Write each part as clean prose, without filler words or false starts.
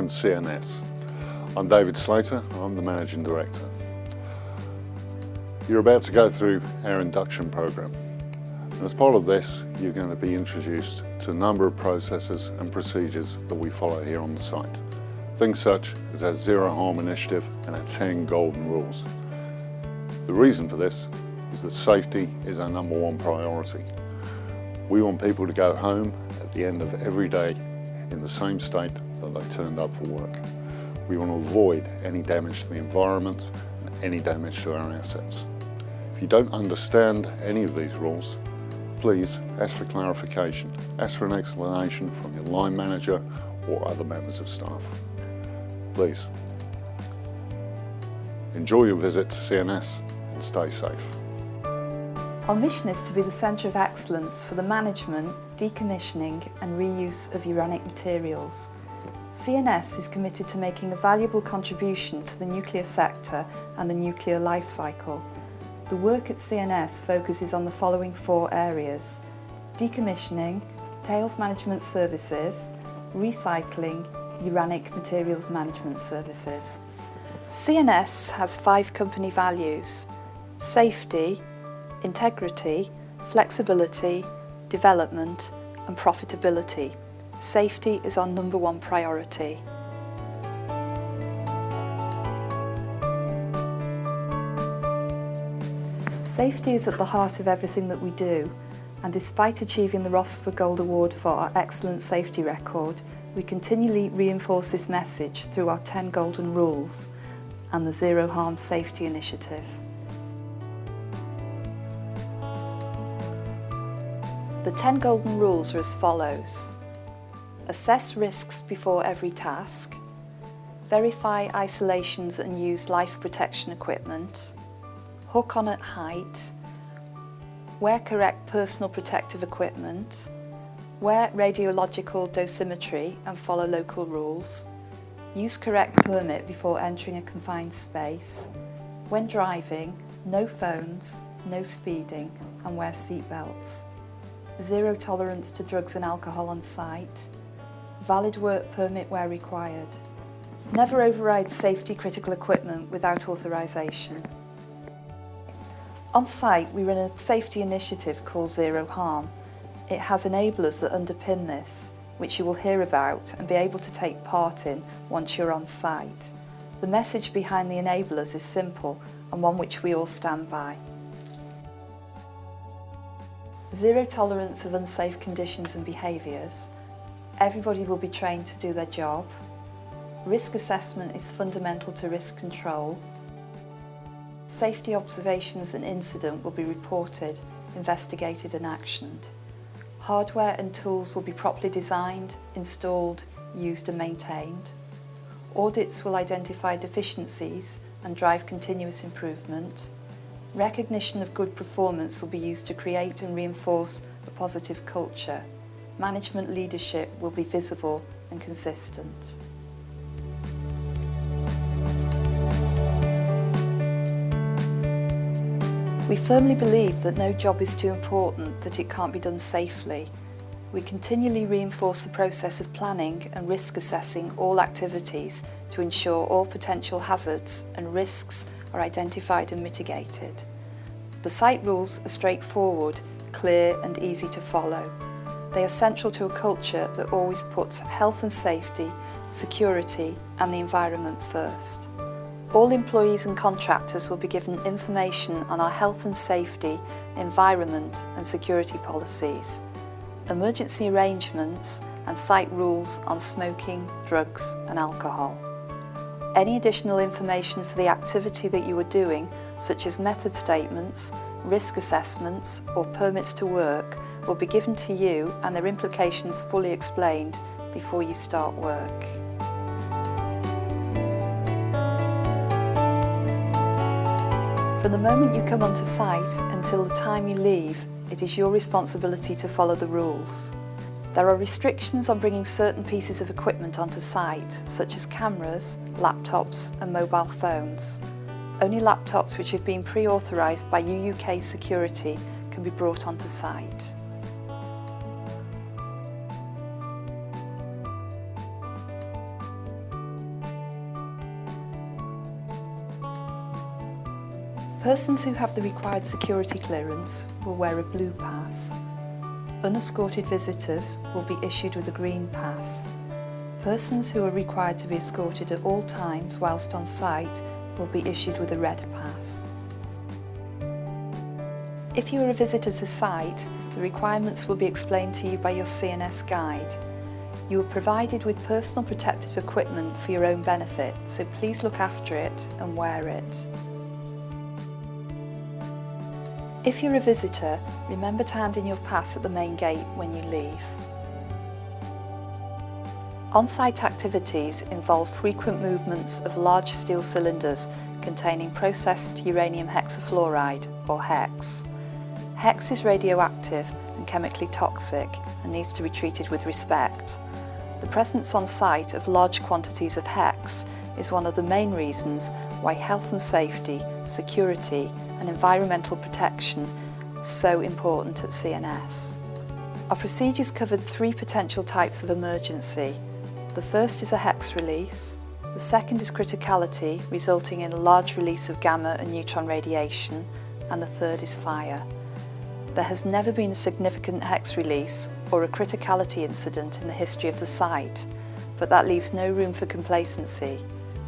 CNS. I'm David Slater, I'm the Managing Director. You're about to go through our induction program. And as part of this, you're going to be introduced to a number of processes and procedures that we follow here on the site. Things such as our Zero Harm initiative and our 10 golden rules. The reason for this is that safety is our #1 priority. We want people to go home at the end of every day in the same state that they turned up for work. We want to avoid any damage to the environment and any damage to our assets. If you don't understand any of these rules, please ask for clarification, ask for an explanation from your line manager or other members of staff. Please, enjoy your visit to CNS and stay safe. Our mission is to be the centre of excellence for the management, decommissioning and reuse of uranic materials. CNS is committed to making a valuable contribution to the nuclear sector and the nuclear life cycle. The work at CNS focuses on the following 4 areas: decommissioning, tails management services, recycling, uranic materials management services. CNS has 5 company values: safety, integrity, flexibility, development and profitability. Safety is our #1 priority. Safety is at the heart of everything that we do, and despite achieving the Rossford Gold Award for our excellent safety record, we continually reinforce this message through our 10 golden rules and the Zero Harm Safety Initiative. The 10 golden rules are as follows: assess risks before every task, verify isolations and use life protection equipment, hook on at height, wear correct personal protective equipment, wear radiological dosimetry and follow local rules, use correct permit before entering a confined space, when driving, no phones, no speeding and wear seat belts, zero tolerance to drugs and alcohol on site, valid work permit where required, never override safety critical equipment without authorisation. On site, we run a safety initiative called Zero Harm. It has enablers that underpin this, which you will hear about and be able to take part in once you're on site. The message behind the enablers is simple and one which we all stand by. Zero tolerance of unsafe conditions and behaviours. Everybody will be trained to do their job. Risk assessment is fundamental to risk control. Safety observations and incident will be reported, investigated and actioned. Hardware and tools will be properly designed, installed, used and maintained. Audits will identify deficiencies and drive continuous improvement. Recognition of good performance will be used to create and reinforce a positive culture. Management leadership will be visible and consistent. We firmly believe that no job is too important that it can't be done safely. We continually reinforce the process of planning and risk assessing all activities to ensure all potential hazards and risks are identified and mitigated. The site rules are straightforward, clear and easy to follow. They are central to a culture that always puts health and safety, security and the environment first. All employees and contractors will be given information on our health and safety, environment and security policies, emergency arrangements and site rules on smoking, drugs and alcohol. Any additional information for the activity that you are doing, such as method statements, risk assessments or permits to work, will be given to you and their implications fully explained before you start work. From the moment you come onto site until the time you leave, it is your responsibility to follow the rules. There are restrictions on bringing certain pieces of equipment onto site, such as cameras, laptops and mobile phones. Only laptops which have been pre-authorised by UUK Security can be brought onto site. Persons who have the required security clearance will wear a blue pass. Unescorted visitors will be issued with a green pass. Persons who are required to be escorted at all times whilst on site will be issued with a red pass. If you are a visitor to site, the requirements will be explained to you by your CNS guide. You are provided with personal protective equipment for your own benefit, so please look after it and wear it. If you're a visitor, remember to hand in your pass at the main gate when you leave. On-site activities involve frequent movements of large steel cylinders containing processed uranium hexafluoride, or HEX. HEX is radioactive and chemically toxic and needs to be treated with respect. The presence on site of large quantities of HEX is one of the main reasons why health and safety, security and environmental protection is so important at CNS. Our procedures covered 3 potential types of emergency. The first is a HEX release, the second is criticality, resulting in a large release of gamma and neutron radiation, and the third is fire. There has never been a significant HEX release or a criticality incident in the history of the site, but that leaves no room for complacency.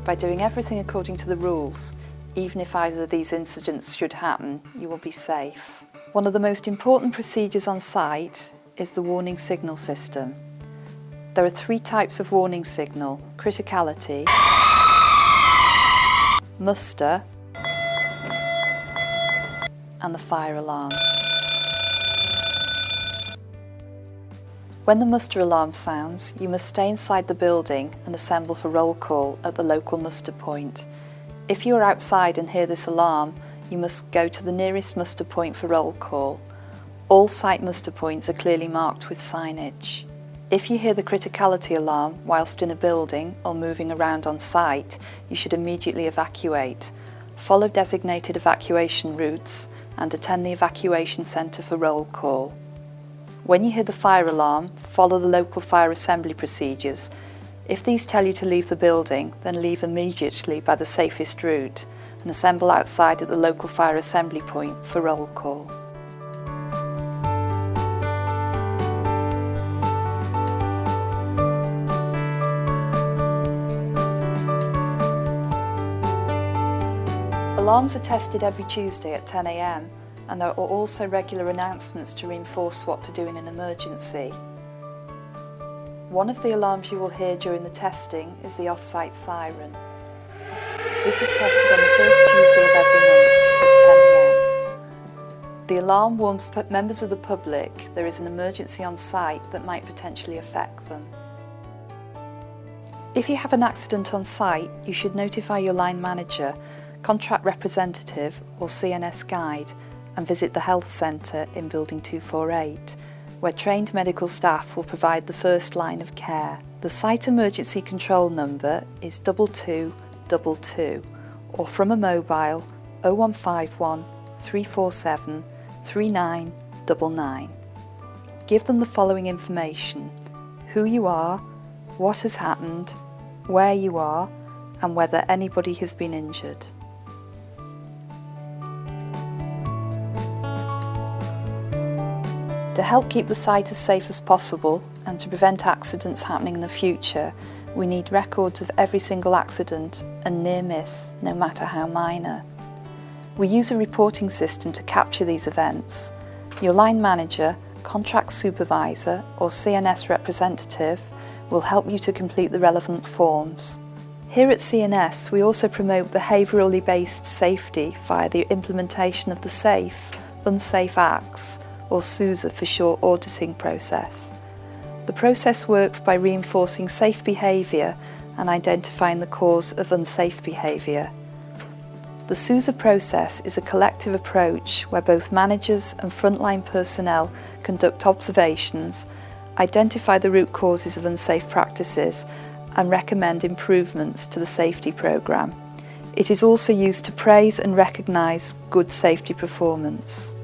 By doing everything according to the rules, even if either of these incidents should happen, you will be safe. One of the most important procedures on site is the warning signal system. There are 3 types of warning signal: criticality, muster, and the fire alarm. When the muster alarm sounds, you must stay inside the building and assemble for roll call at the local muster point. If you are outside and hear this alarm, you must go to the nearest muster point for roll call. All site muster points are clearly marked with signage. If you hear the criticality alarm whilst in a building or moving around on site, you should immediately evacuate. Follow designated evacuation routes and attend the evacuation centre for roll call. When you hear the fire alarm, follow the local fire assembly procedures. If these tell you to leave the building, then leave immediately by the safest route and assemble outside at the local fire assembly point for roll call. Alarms are tested every Tuesday at 10 AM, and there are also regular announcements to reinforce what to do in an emergency. One of the alarms you will hear during the testing is the off-site siren. This is tested on the first Tuesday of every month at 10 AM. The alarm warns members of the public there is an emergency on site that might potentially affect them. If you have an accident on site, you should notify your line manager, contract representative or CNS guide and visit the health centre in Building 248, where trained medical staff will provide the first line of care. The site emergency control number is 2222, or from a mobile 0151 347 3999. Give them the following information: who you are, what has happened, where you are, and whether anybody has been injured. To help keep the site as safe as possible and to prevent accidents happening in the future, we need records of every single accident and near miss, no matter how minor. We use a reporting system to capture these events. Your line manager, contract supervisor or CNS representative will help you to complete the relevant forms. Here at CNS, we also promote behaviourally based safety via the implementation of the SAFE, Unsafe Acts, or SUSA for short, auditing process. The process works by reinforcing safe behaviour and identifying the cause of unsafe behaviour. The SUSA process is a collective approach where both managers and frontline personnel conduct observations, identify the root causes of unsafe practices and recommend improvements to the safety programme. It is also used to praise and recognise good safety performance.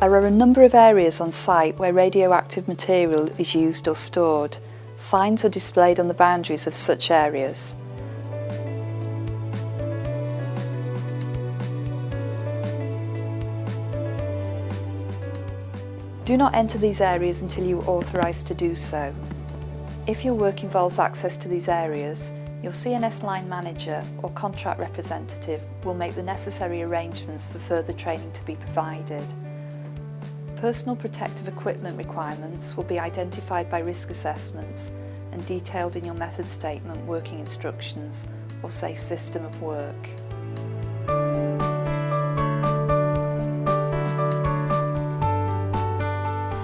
There are a number of areas on site where radioactive material is used or stored. Signs are displayed on the boundaries of such areas. Do not enter these areas until you are authorised to do so. If your work involves access to these areas, your CNS line manager or contract representative will make the necessary arrangements for further training to be provided. Personal protective equipment requirements will be identified by risk assessments and detailed in your method statement, working instructions or safe system of work.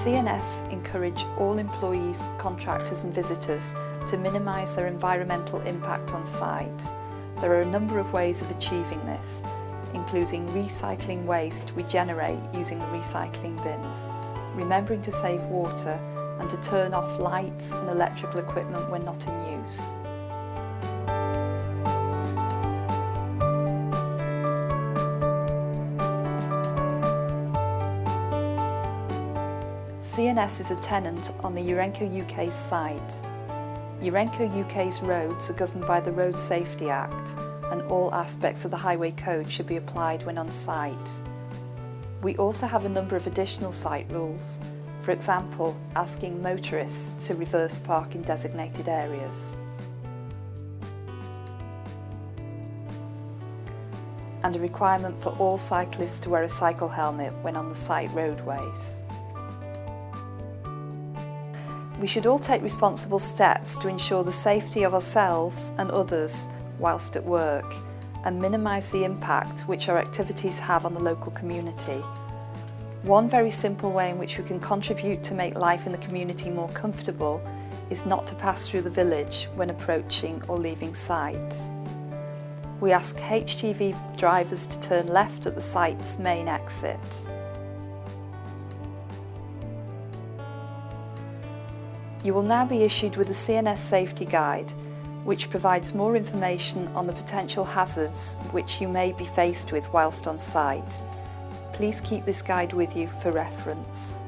CNS encourage all employees, contractors and visitors to minimise their environmental impact on site. There are a number of ways of achieving this, including recycling waste we generate using the recycling bins, remembering to save water and to turn off lights and electrical equipment when not in use. CNS is a tenant on the Urenco UK's site. Urenco UK's roads are governed by the Road Safety Act, and all aspects of the Highway Code should be applied when on site. We also have a number of additional site rules, for example, asking motorists to reverse park in designated areas. And a requirement for all cyclists to wear a cycle helmet when on the site roadways. We should all take responsible steps to ensure the safety of ourselves and others whilst at work and minimise the impact which our activities have on the local community. One very simple way in which we can contribute to make life in the community more comfortable is not to pass through the village when approaching or leaving site. We ask HGV drivers to turn left at the site's main exit. You will now be issued with a CNS Safety Guide, which provides more information on the potential hazards which you may be faced with whilst on site. Please keep this guide with you for reference.